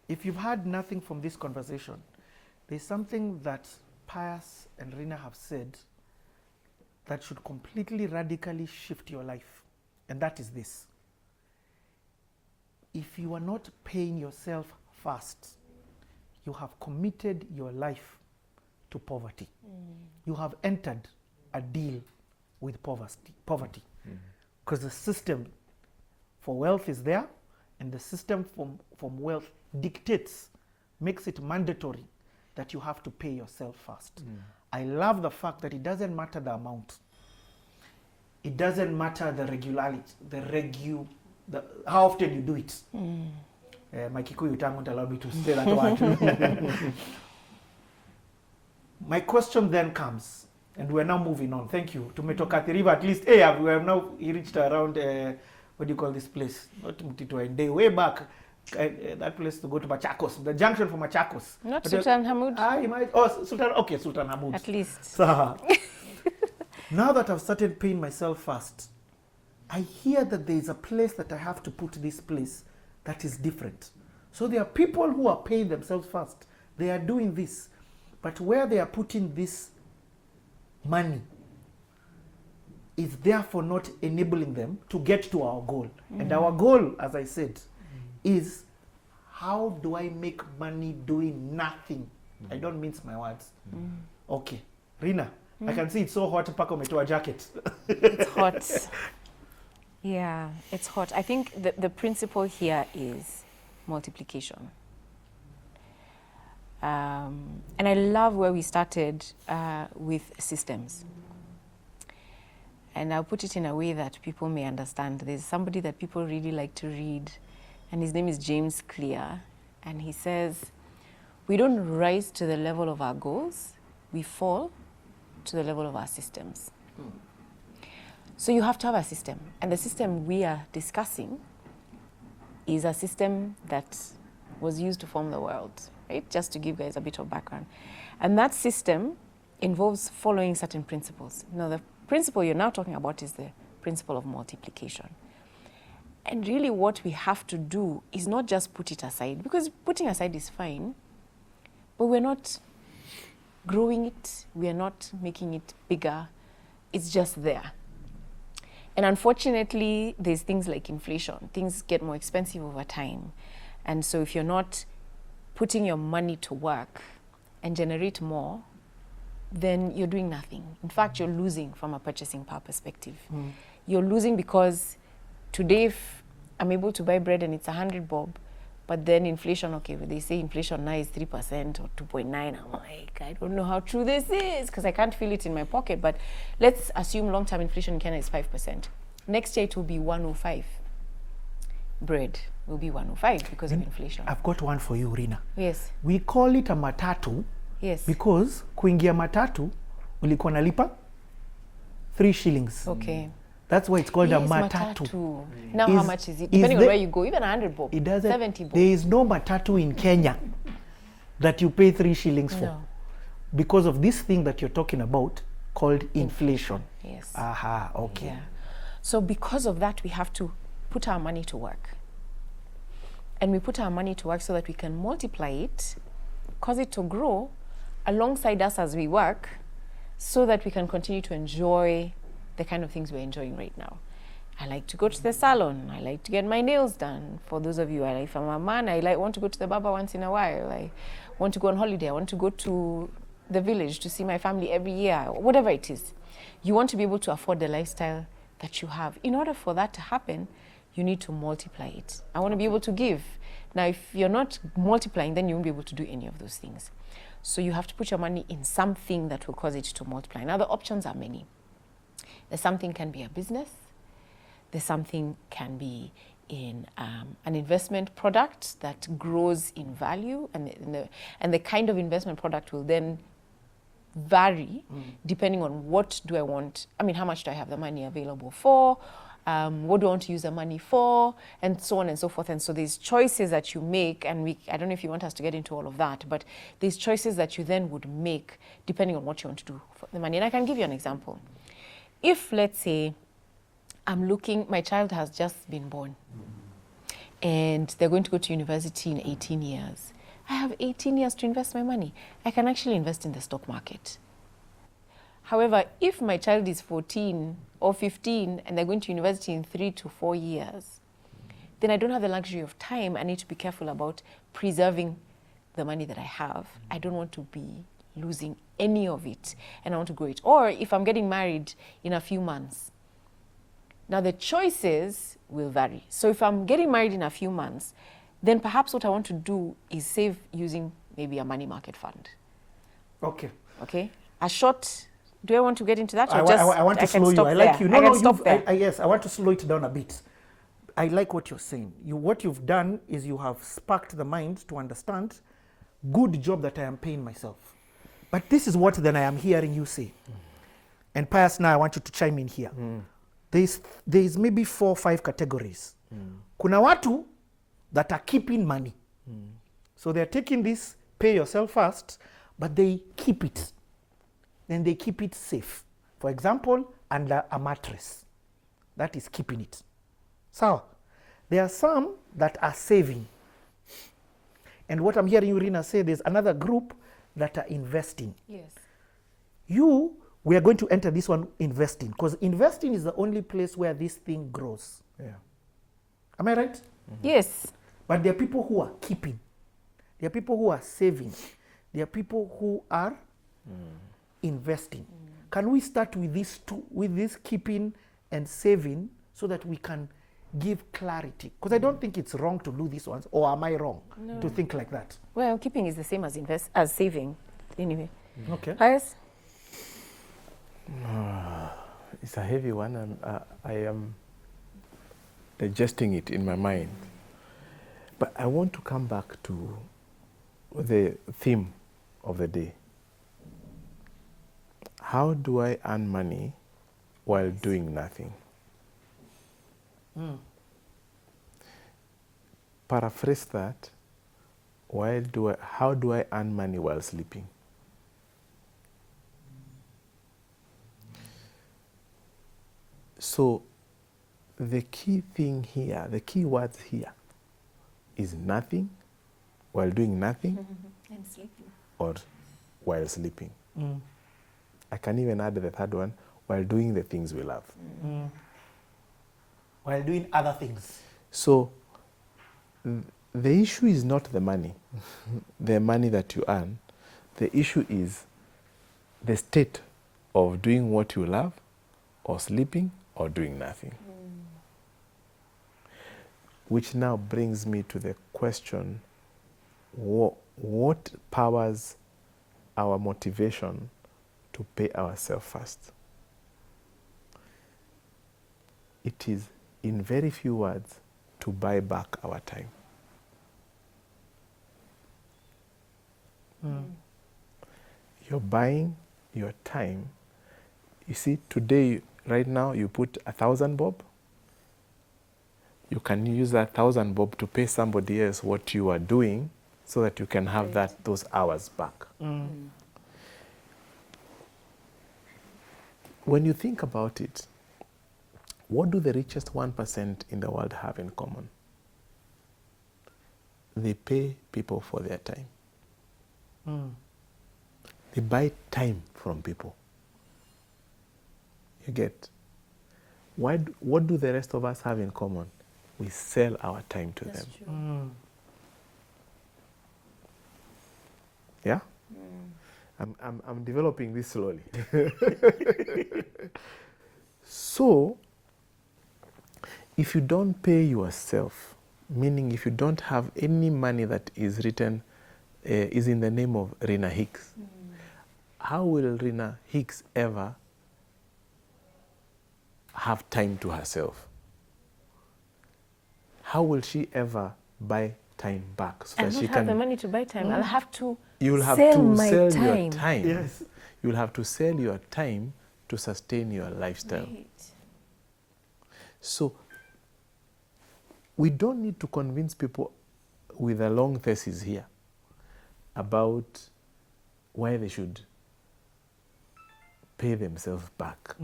if you've had nothing from this conversation, there's something that Pius and Rina have said that should completely radically shift your life. And that is this. If you are not paying yourself first, you have committed your life to poverty. You have entered a deal with poverty. Because the system for wealth is there, and the system from wealth dictates, makes it mandatory that you have to pay yourself first. I love the fact that it doesn't matter the amount. It doesn't matter the regularity, how often you do it. My Kikuyu tongue won't allow me to say that word. My question then comes, and we're now moving on. Thank you. To Metoka River, at least, we have now reached around, what do you call this place? Not Mtito Day, way back. That place to go to Machakos, the junction for Machakos. Not but Sultan Hamoud. Sultan Hamoud. At least. So, now that I've started paying myself first, I hear that there is a place that I have to put this place that is different. So there are people who are paying themselves first. They are doing this. But where they are putting this money is therefore not enabling them to get to our goal. And our goal, as I said, is how do I make money doing nothing? I don't mince my words. Okay. Rina, I can see it's so hot, Pako umetoa jacket. It's hot. Yeah, it's hot. I think the principle here is multiplication. And I love where we started with systems. And I'll put it in a way that people may understand. There's somebody that people really like to read, and his name is James Clear. And he says, we don't rise to the level of our goals, we fall to the level of our systems. So you have to have a system. And the system we are discussing is a system that was used to form the world, right? Just to give you guys a bit of background. And that system involves following certain principles. Now, the principle you're now talking about is the principle of multiplication. And really what we have to do is not just put it aside, because putting aside is fine, but we're not growing it, we are not making it bigger, it's just there. And unfortunately, there's things like inflation. Things get more expensive over time. And so if you're not putting your money to work and generate more, then you're doing nothing. In fact, you're losing from a purchasing power perspective. You're losing because today, if I'm able to buy bread and it's 100 bob, but then inflation, okay, they say inflation now is 3% or 2.9. I'm like, I don't know how true this is because I can't feel it in my pocket. But let's assume long-term inflation in Kenya is 5%. Next year it will be 105. Bread will be 105 because of inflation. I've got one for you, Rina. Yes. We call it a matatu. Yes. Because kuingia matatu ulikuwa nalipa 3 shillings. Okay. That's why it's called a matatu. Now how much is it? Depending on where you go, even 100 bob, it doesn't, 70 bob. There is no matatu in Kenya that you pay 3 shillings for. No. Because of this thing that you're talking about called inflation. Yes. Aha, okay. Yeah. So because of that, we have to put our money to work. And we put our money to work so that we can multiply it, cause it to grow alongside us as we work, so that we can continue to enjoy the kind of things we're enjoying right now. I like to go to the salon. I like to get my nails done. For those of you, if I'm a man, want to go to the barber once in a while. I want to go on holiday. I want to go to the village to see my family every year, whatever it is. You want to be able to afford the lifestyle that you have. In order for that to happen, you need to multiply it. I want to be able to give. Now, if you're not multiplying, then you won't be able to do any of those things. So you have to put your money in something that will cause it to multiply. Now, the options are many. There's something can be a business. There's something can be in an investment product that grows in value, and the kind of investment product will then vary depending on what do I want. I mean, how much do I have the money available for? What do I want to use the money for? And so on and so forth. And so there's choices that you make, and I don't know if you want us to get into all of that, but there's choices that you then would make depending on what you want to do for the money. And I can give you an example. If, let's say, my child has just been born, and they're going to go to university in 18 years. I have 18 years to invest my money. I can actually invest in the stock market. However, if my child is 14 or 15 and they're going to university in 3 to 4 years, then I don't have the luxury of time. I need to be careful about preserving the money that I have. I don't want to be losing any of it, and I want to grow it. Or if I'm getting married in a few months, now the choices will vary. So if I'm getting married in a few months, then perhaps what I want to do is save using maybe a money market fund. Okay. Okay? A short, do I want to get into that? Or I want to slow you. I like you. Yes, I want to slow it down a bit. I like what you're saying. What you've done is you have sparked the mind to understand, good job that I am paying myself. But this is what then I am hearing you say. And Pius, now I want you to chime in here. There's maybe 4 or 5 categories. Kuna watu that are keeping money. So they're taking this, pay yourself first, but they keep it. Then they keep it safe. For example, under a mattress. That is keeping it. So there are some that are saving. And what I'm hearing you, Rina, say, there's another group that are investing. Yes. We are going to enter this one, investing, because investing is the only place where this thing grows. Yeah. Am I right? Yes. But there are people who are keeping. There are people who are saving. There are people who are investing. Can we start with these two, with this keeping and saving, so that we can give clarity? Because I don't think it's wrong to do these ones, or am I wrong to think like that? Well, keeping is the same as saving, anyway. Okay. Pius? It's a heavy one, and I am digesting it in my mind. But I want to come back to the theme of the day. How do I earn money while doing nothing? Paraphrase that. How do I earn money while sleeping? So the key thing here, the key words here, is nothing, while doing nothing, And sleeping. or while sleeping. I can even add the third one, while doing the things we love. While doing other things. So the issue is not the money, the money that you earn. The issue is the state of doing what you love, or sleeping, or doing nothing. Which now brings me to the question, what powers our motivation to pay ourselves first? It is, in very few words, to buy back our time. You're buying your time. You see, today, right now, you put 1,000 bob. You can use that 1,000 bob to pay somebody else what you are doing, so that you can have those hours back. When you think about it, what do the richest 1% in the world have in common? They pay people for their time. They buy time from people. You get? What do the rest of us have in common? We sell our time to them. True. Yeah? I'm developing this slowly. So, if you don't pay yourself, meaning if you don't have any money that is written, is in the name of Rina Hicks, how will Rina Hicks ever have time to herself? How will she ever buy time back so I that don't she have can? the money to buy time. I'll have to You'll have sell to my sell time. your time. Yes. You'll have to sell your time to sustain your lifestyle. Right. So we don't need to convince people with a long thesis here about why they should pay themselves back.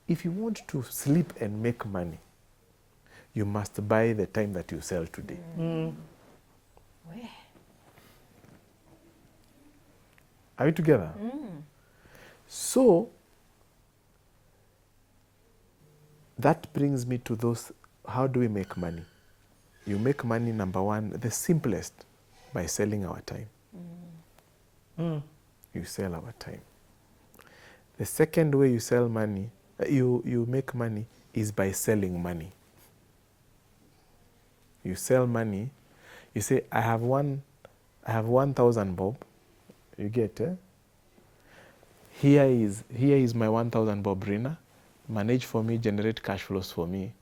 If you want to sleep and make money, you must buy the time that you sell today. Where? Are we together? So that brings me to those, how do we make money? You make money, number one, the simplest, by selling our time. You sell our time. The second way you sell money, you make money, is by selling money. You sell money. You say, I have 1,000 bob. You get, Here is my 1,000 bob, Rina. Manage for me, generate cash flows for me.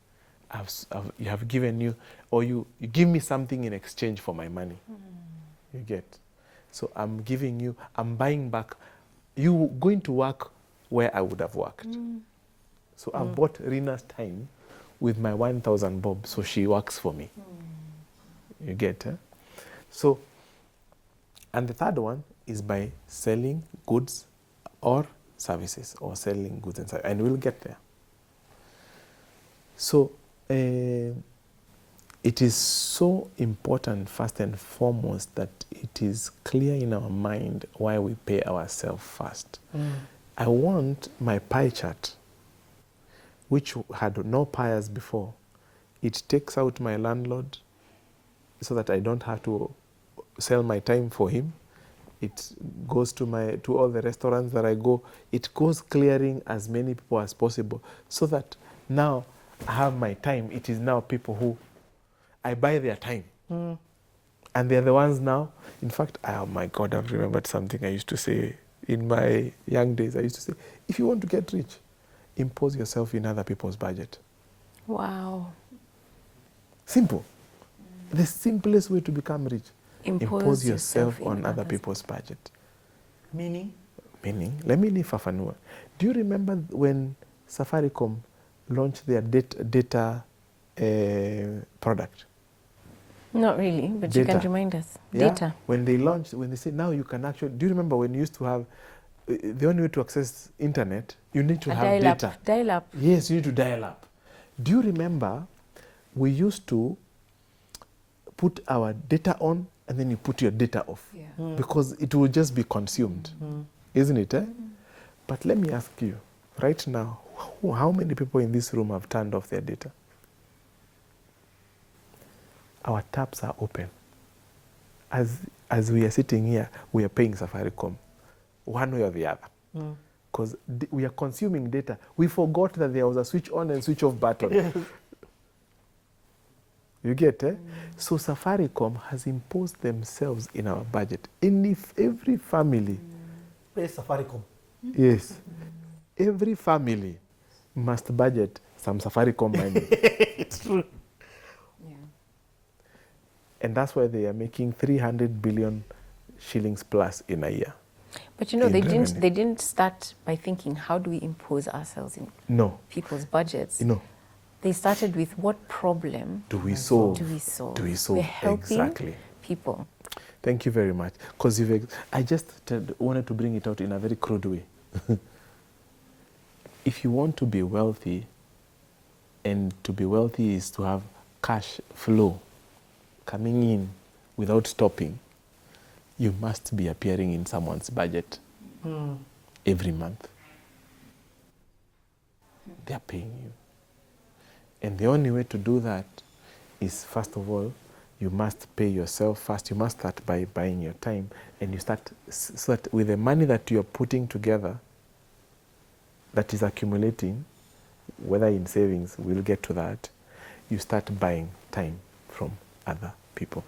You have given you, or you give me something in exchange for my money. You get. So I'm giving you, I'm buying back. You going to work where I would have worked. So I've bought Rina's time with my 1,000 bob, so she works for me. You get, So, and the third one is by selling goods or services, or selling goods and services, and we'll get there. So, it is so important, first and foremost, that it is clear in our mind why we pay ourselves first. I want my pie chart, which had no pies before. It takes out my landlord so that I don't have to sell my time for him. It goes to all the restaurants that I go. It goes clearing as many people as possible, so that now I have my time. It is now people who I buy their time. And they're the ones now. In fact, oh my God, I've remembered something I used to say in my young days. I used to say, if you want to get rich, impose yourself in other people's budget. Wow. Simple. The simplest way to become rich. Impose yourself on other people's budget. Meaning? Meaning, let me nifafanua. Do you remember when Safaricom launched their data product? Not really, but you can remind us. Yeah? Data. When they said now you can actually, do you remember when you used to have, the only way to access internet, you need to have data. Dial up. Yes, you need to dial up. Do you remember we used to put our data on and then you put your data off? Yeah. Because it will just be consumed, isn't it? But let me ask you, right now, how many people in this room have turned off their data? Our taps are open. As we are sitting here, we are paying Safaricom, one way or the other. Because we are consuming data. We forgot that there was a switch on and switch off button. You get, So Safaricom has imposed themselves in our budget. Every family. Pay Safaricom. Yes. Every family must budget some Safaricom money. It's true. Yeah. And that's why they are making 300 billion shillings plus in a year. But you know, they revenue. didn't start by thinking, how do we impose ourselves in people's budgets? No. They started with, what problem Do we solve? We're helping Exactly. people. Thank you very much. Because I just wanted to bring it out in a very crude way. If you want to be wealthy, and to be wealthy is to have cash flow coming in without stopping, you must be appearing in someone's budget every month. They are paying you. And the only way to do that is, first of all, you must pay yourself first. You must start by buying your time. And you start, so that with the money that you're putting together, that is accumulating, whether in savings, we'll get to that, you start buying time from other people.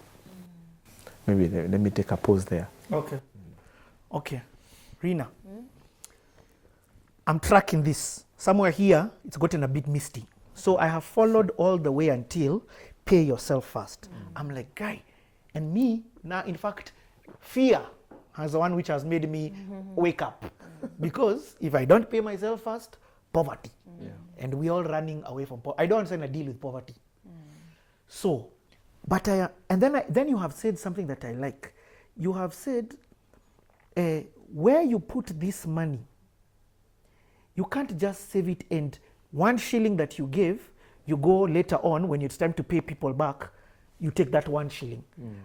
Maybe let me take a pause there. Okay. Okay. Rina, I'm tracking this. Somewhere here, it's gotten a bit misty. So I have followed all the way until pay yourself first. I'm like, guy, and me, now in fact, fear has the one which has made me wake up. Because if I don't pay myself first, poverty. And we all running away from poverty. I don't want to deal with poverty. So, but then you have said something that I like. You have said, where you put this money, you can't just save it, and 1 shilling that you gave, you go later on when it's time to pay people back, you take that 1 shilling.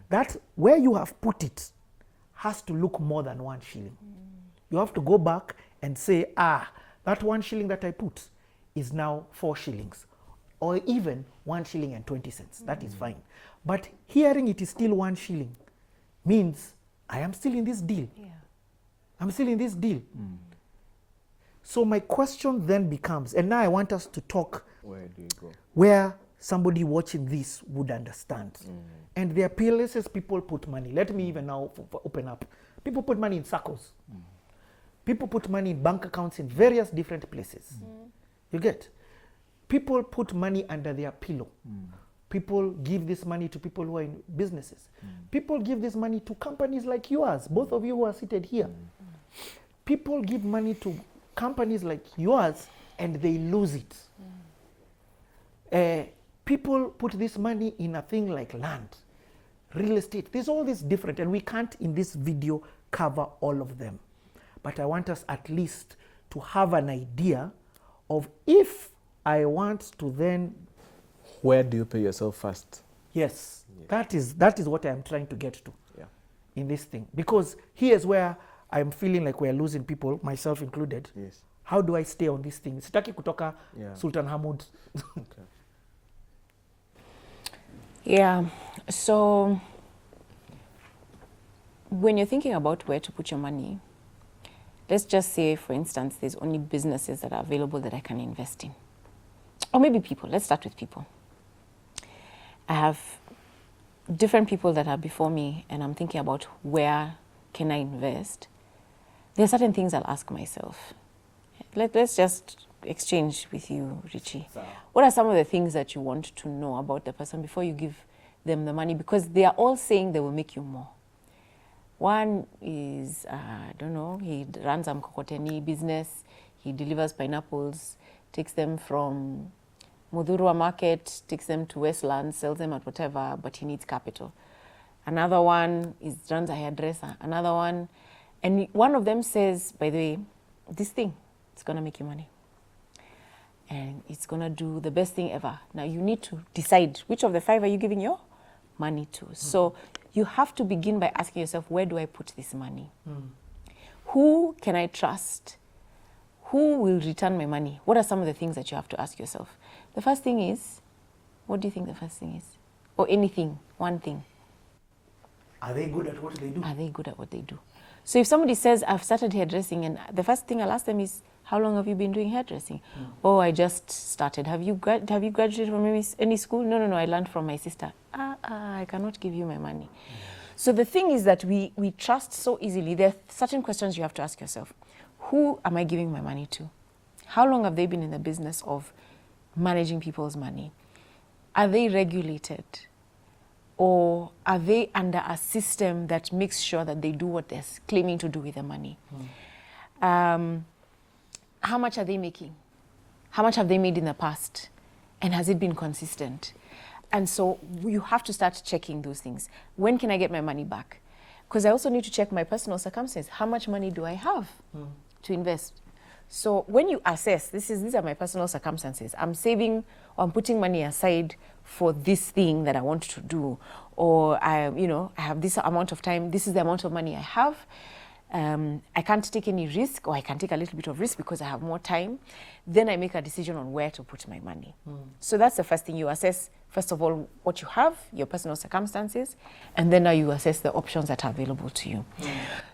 That where you have put it has to look more than 1 shilling. You have to go back and say, that 1 shilling that I put is now 4 shillings, or even 1 shilling and 20 cents. That is fine. But hearing it is still 1 shilling means I am still in this deal. Yeah. I'm still in this deal. So my question then becomes, and now I want us to talk Where do you go? where somebody watching this would understand. And there are places people put money. Let me even now open up. People put money in circles. People put money in bank accounts in various different places. You get? People put money under their pillow. People give this money to people who are in businesses. People give this money to companies like yours, both of you who are seated here. People give money to companies like yours and they lose it. People put this money in a thing like land, real estate. There's all this different, and we can't in this video cover all of them. But I want us at least to have an idea of, if I want to then, Where do you pay yourself first? yes, that is what I'm trying to get to in this thing. Because here's where I'm feeling like we're losing people, myself included. Yes. How do I stay on this thing? Sitaki kutoka Sultan Hamud. Okay. Yeah, so when you're thinking about where to put your money, let's just say, for instance, there's only businesses that are available that I can invest in. Or maybe people. Let's start with people. I have different people that are before me, and I'm thinking about where can I invest. There are certain things I'll ask myself. Let's just exchange with you, Richie. So, What are some of the things that you want to know about the person before you give them the money? Because they are all saying they will make you more. One is, I don't know, he runs a mkokoteni business. He delivers pineapples, takes them from Mudhurwa market, takes them to Westlands, sells them at whatever, but he needs capital. Another one runs a hairdresser. Another one, and one of them says, by the way, this thing, it's going to make you money. And it's going to do the best thing ever. Now you need to decide which of the 5 are you giving your money to. So you have to begin by asking yourself, where do I put this money? Who can I trust? Who will return my money? What are some of the things that you have to ask yourself? The first thing is, what do you think the first thing is? Or anything, one thing. Are they good at what they do? Are they good at what they do? So if somebody says, I've started hairdressing, and the first thing I'll ask them is, how long have you been doing hairdressing? Oh, I just started. Have you graduated from any school? No, I learned from my sister. I cannot give you my money. So the thing is that we trust so easily. There are certain questions you have to ask yourself. Who am I giving my money to? How long have they been in the business of managing people's money? Are they regulated? Or are they under a system that makes sure that they do what they're claiming to do with the money? How much are they making? How much have they made in the past? And has it been consistent? And so you have to start checking those things. When can I get my money back? Because I also need to check my personal circumstances. How much money do I have to invest? So when you assess, these are my personal circumstances. I'm saving, or I'm putting money aside for this thing that I want to do, or I have this amount of time. This is the amount of money I have. I can't take any risk, or I can take a little bit of risk because I have more time. Then I make a decision on where to put my money. So that's the first thing you assess. First of all, what you have, your personal circumstances, and then now you assess the options that are available to you.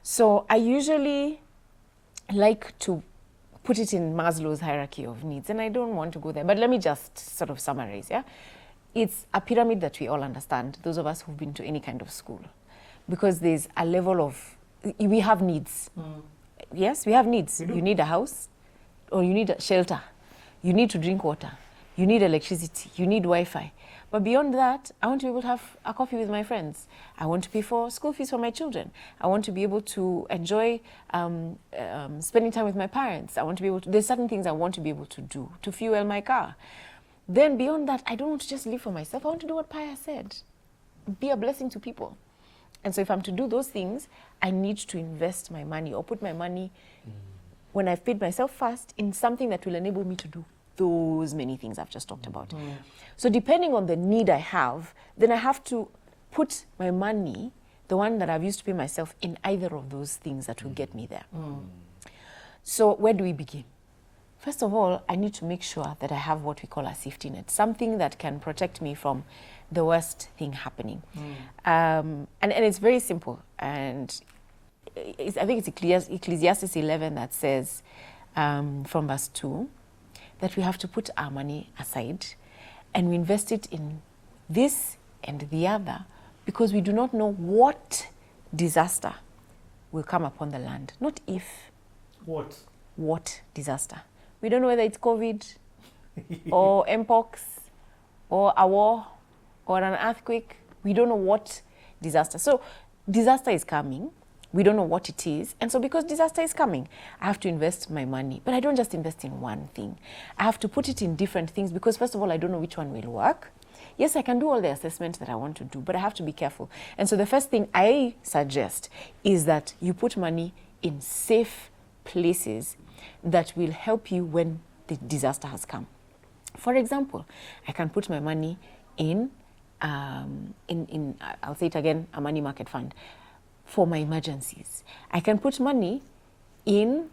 So I usually like to put it in Maslow's hierarchy of needs, and I don't want to go there, but let me just sort of summarize, It's a pyramid that we all understand, those of us who've been to any kind of school, because there's a level of, we have needs. Yes, we have needs. You need a house, or you need a shelter. You need to drink water. You need electricity. You need Wi-Fi. But beyond that, I want to be able to have a coffee with my friends. I want to pay for school fees for my children. I want to be able to enjoy spending time with my parents. I want to be able to, there's certain things I want to be able to do to fuel my car. Then beyond that, I don't want to just live for myself. I want to do what Pius said, be a blessing to people. And so if I'm to do those things, I need to invest my money or put my money when I've paid myself first in something that will enable me to do those many things I've just talked about. So depending on the need I have, then I have to put my money, the one that I've used to pay myself, in either of those things that will get me there. So where do we begin? First of all, I need to make sure that I have what we call a safety net, something that can protect me from the worst thing happening. And it's very simple. And I think it's Ecclesiastes 11 that says, from verse 2, that we have to put our money aside and we invest it in this and the other, because we do not know what disaster will come upon the land. Not if. What disaster. We don't know whether it's COVID or mpox or a war or an earthquake. We don't know what disaster. So disaster is coming. We don't know what it is. And so because disaster is coming, I have to invest my money. But I don't just invest in one thing. I have to put it in different things because, first of all, I don't know which one will work. Yes, I can do all the assessments that I want to do, but I have to be careful. And so the first thing I suggest is that you put money in safe places that will help you when the disaster has come. For example, I can put my money in I'll say it again, a money market fund for my emergencies. I can put money in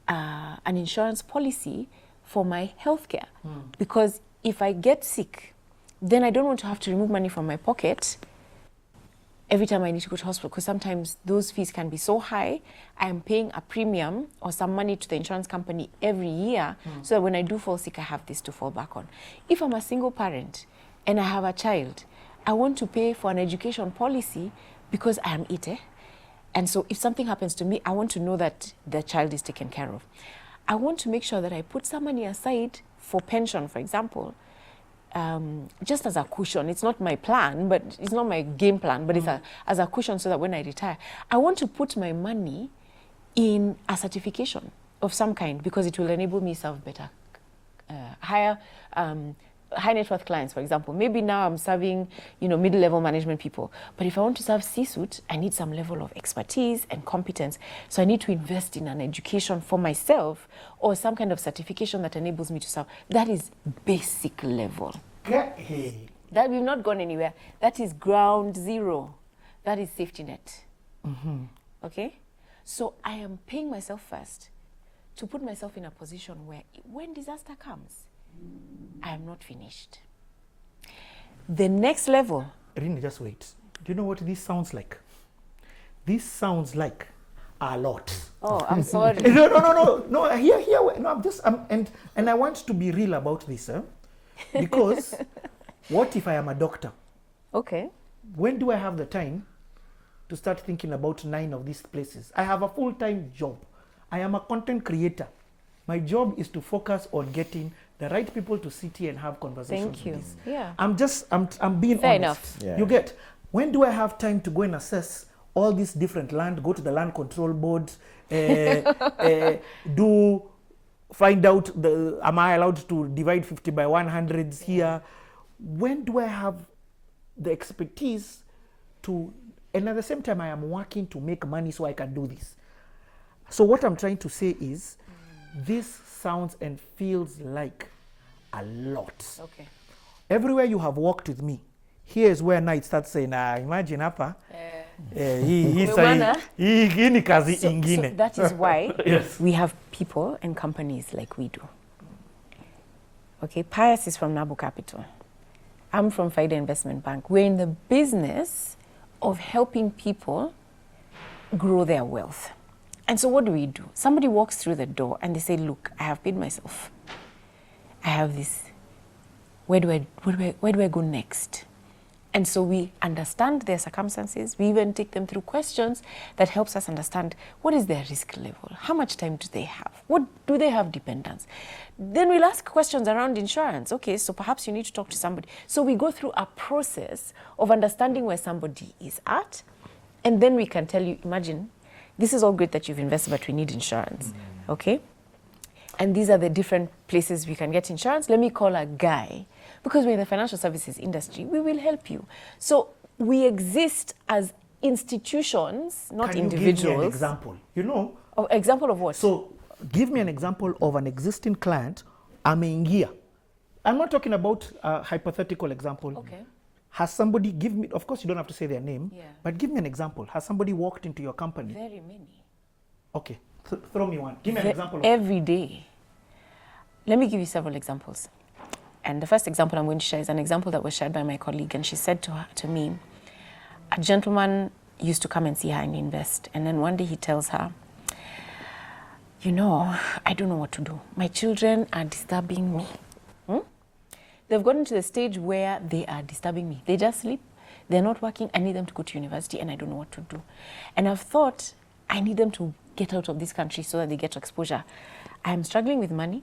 an insurance policy for my healthcare, because if I get sick, then I don't want to have to remove money from my pocket every time I need to go to hospital, because sometimes those fees can be so high. I'm paying a premium or some money to the insurance company every year, so that when I do fall sick, I have this to fall back on. If I'm a single parent and I have a child, I want to pay for an education policy because I am ite. And so if something happens to me, I want to know that the child is taken care of. I want to make sure that I put some money aside for pension, for example, just as a cushion. It's not my plan, but it's not my game plan, but it's as a cushion so that when I retire, I want to put my money in a certification of some kind, because it will enable me to serve better, high net worth clients, for example. Maybe now I'm serving, middle-level management people. But if I want to serve C-suite, I need some level of expertise and competence. So I need to invest in an education for myself or some kind of certification that enables me to serve. That is basic level. That we've not gone anywhere. That is ground zero. That is safety net. Okay? So I am paying myself first to put myself in a position where when disaster comes, I am not finished. The next level. Rina, just wait. Do you know what this sounds like? This sounds like a lot. Oh, I'm sorry. No. Here. No, and I want to be real about this, because what if I am a doctor? Okay. When do I have the time to start thinking about 9 of these places? I have a full-time job. I am a content creator. My job is to focus on getting the right people to sit here and have conversations. Thank you. With this. Yeah. I'm being Fair honest. enough. Yeah. You get, when do I have time to go and assess all these different land, go to the land control board, find out, am I allowed to divide 50 by 100s here? When do I have the expertise to, and at the same time I am working to make money so I can do this. So what I'm trying to say is, this sounds and feels like a lot. Okay. Everywhere you have walked with me, here is where now it starts saying, imagine hapa, hii ni kazi ingine. So that is why Yes. we have people and companies like we do. Okay, Pius is from Nabo Capital. I'm from Faida Investment Bank. We're in the business of helping people grow their wealth. And so what do? Somebody walks through the door and they say, look, I have paid myself. I have this. Where do I go next? And so we understand their circumstances. We even take them through questions that helps us understand what is their risk level? How much time do they have? What do they have dependents? Then we'll ask questions around insurance. Okay, so perhaps you need to talk to somebody. So we go through a process of understanding where somebody is at. And then we can tell you, imagine, this is all great that you've invested, but we need insurance, okay? And these are the different places we can get insurance. Let me call a guy, because we're in the financial services industry, we will help you. So we exist as institutions, not individuals. Can you give me an example? Example of what? So give me an example of an existing client ameingia. I'm not talking about a hypothetical example. Okay. Has somebody, give me, of course you don't have to say their name, Yeah. but give me an example. Has somebody walked into your company? Very many. Okay, throw me one. Give me an example. Every day. Let me give you several examples. And the first example I'm going to share is an example that was shared by my colleague, and she said to me, a gentleman used to come and see her and invest, and then one day he tells her, you know, I don't know what to do. My children are disturbing me. They've gotten to the stage where they are disturbing me. They just sleep. They're not working. I need them to go to university, and I don't know what to do. And I've thought I need them to get out of this country so that they get exposure. I am struggling with money.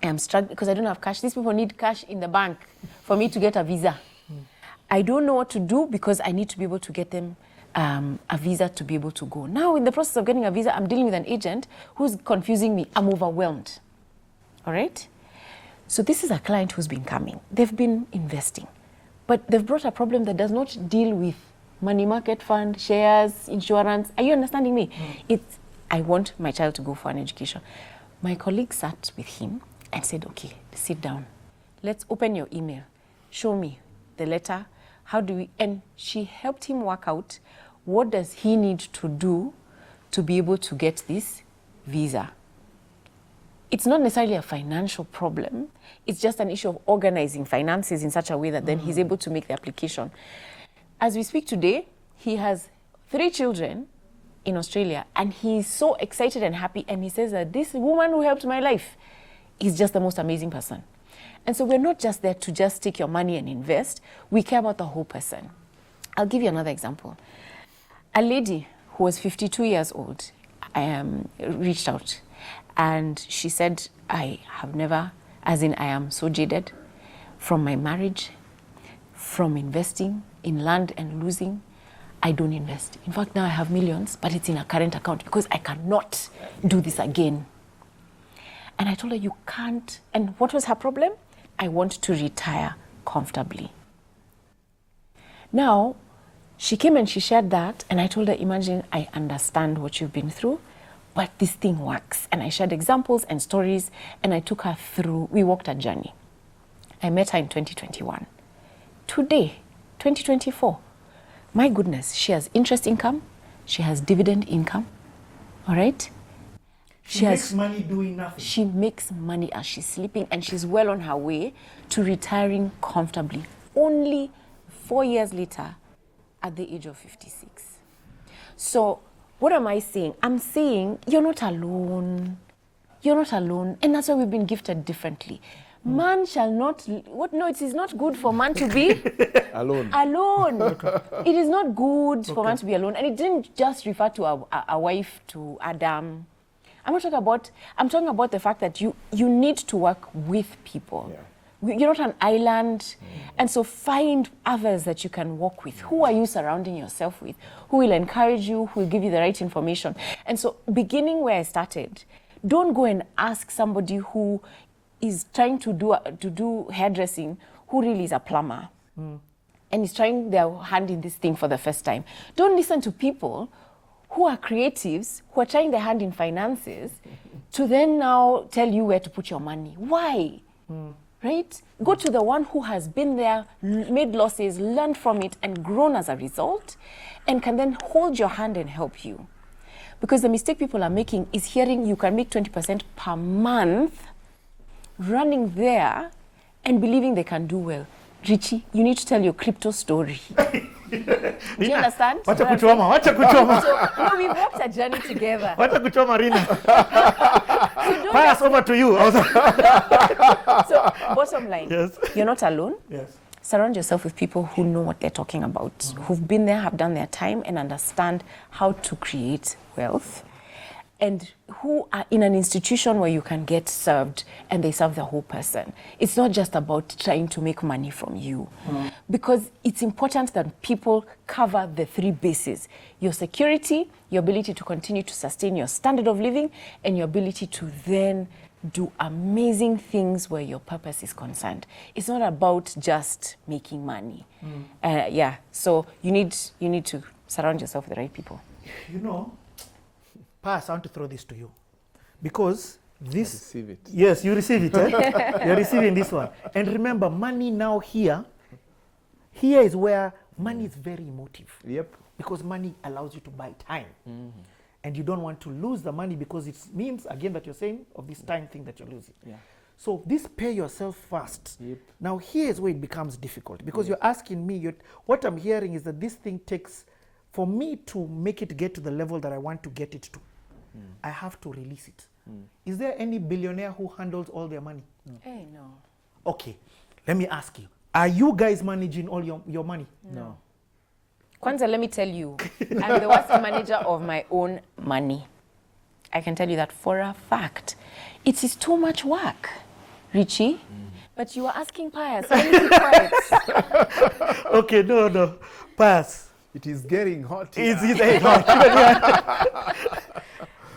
I am struggling because I don't have cash. These people need cash in the bank for me to get a visa. I don't know what to do because I need to be able to get them a visa to be able to go. Now, in the process of getting a visa, I'm dealing with an agent who's confusing me. I'm overwhelmed. All right? So this is a client who's been coming. They've been investing, but they've brought a problem that does not deal with money market fund, shares, insurance. Are you understanding me? It's, I want my child to go for an education. My colleague sat with him and said, okay, sit down. Let's open your email. Show me the letter. How do we, and she helped him work out what does he need to do to be able to get this visa. It's not necessarily a financial problem. It's just an issue of organizing finances in such a way that then he's able to make the application. As we speak today, he has 3 children in Australia, and he's so excited and happy, and he says that this woman who helped my life is just the most amazing person. And so we're not just there to just take your money and invest. We care about the whole person. I'll give you another example. A lady who was 52 years old reached out, and she said, I have never, as in I am so jaded from my marriage, from investing in land and losing. I don't invest. In fact, now I have millions, but it's in a current account because I cannot do this again. And I told her, you can't. And what was her problem? I want to retire comfortably. Now, she came and she shared that, and I told her, imagine, I understand what you've been through, but this thing works. And I shared examples and stories, and I took her through. We walked a journey. I met her in 2021. Today, 2024, my goodness, she has interest income, she has dividend income, all right? She makes money doing nothing. She makes money as she's sleeping, and she's well on her way to retiring comfortably. Only 4 years later, at the age of 56. So what am I saying? I'm saying you're not alone. You're not alone. And that's why we've been gifted differently. Man shall not, no, it is not good for man to be alone. It is not good for man to be alone. And it didn't just refer to a wife, to Adam. I'm talking about the fact that you need to work with people. Yeah. You're not an island. And so find others that you can work with. Who are you surrounding yourself with? Who will encourage you? Who will give you the right information? And so beginning where I started, don't go and ask somebody who is trying to do hairdressing, who really is a plumber, and is trying their hand in this thing for the first time. Don't listen to people who are creatives, who are trying their hand in finances, to then now tell you where to put your money. Why? Right? Go to the one who has been there, made losses, learned from it, and grown as a result, and can then hold your hand and help you. Because the mistake people are making is hearing you can make 20% per month, running there and believing they can do well. Richie, you need to tell your crypto story. Do you understand? Wacha kuchoma. So, no, we've walked a journey together. Wacha kuchoma, Rina. Pius, over to you. So, bottom line, yes. You're not alone. Yes. Surround yourself with people who know what they're talking about, who've been there, have done their time, and understand how to create wealth, and who are in an institution where you can get served and they serve the whole person. It's not just about trying to make money from you. Because it's important that people cover the 3 bases: your security, your ability to continue to sustain your standard of living, and your ability to then do amazing things where your purpose is concerned. It's not about just making money. So you need to surround yourself with the right people. You know, Pius, I want to throw this to you. Because This, Receive it. yes, you receive it. You're receiving this one. And remember, money now here is where money is very emotive. Yep. Because money allows you to buy time. And you don't want to lose the money because it means, again, that you're saying of this time thing that you're losing. Yeah. So this pay yourself first. Yep. Now here's where it becomes difficult because you're asking me, what I'm hearing is that this thing takes, for me to make it get to the level that I want to get it to, I have to release it. Is there any billionaire who handles all their money? Hey, no. Okay, let me ask you. Are you guys managing all your money? No. Kwanza, let me tell you, I'm the worst manager of my own money. I can tell you that for a fact. It is too much work, Richie. But you are asking Pius. Let me keep quiet. Okay, no. Pius. It is getting hot here. It's hot.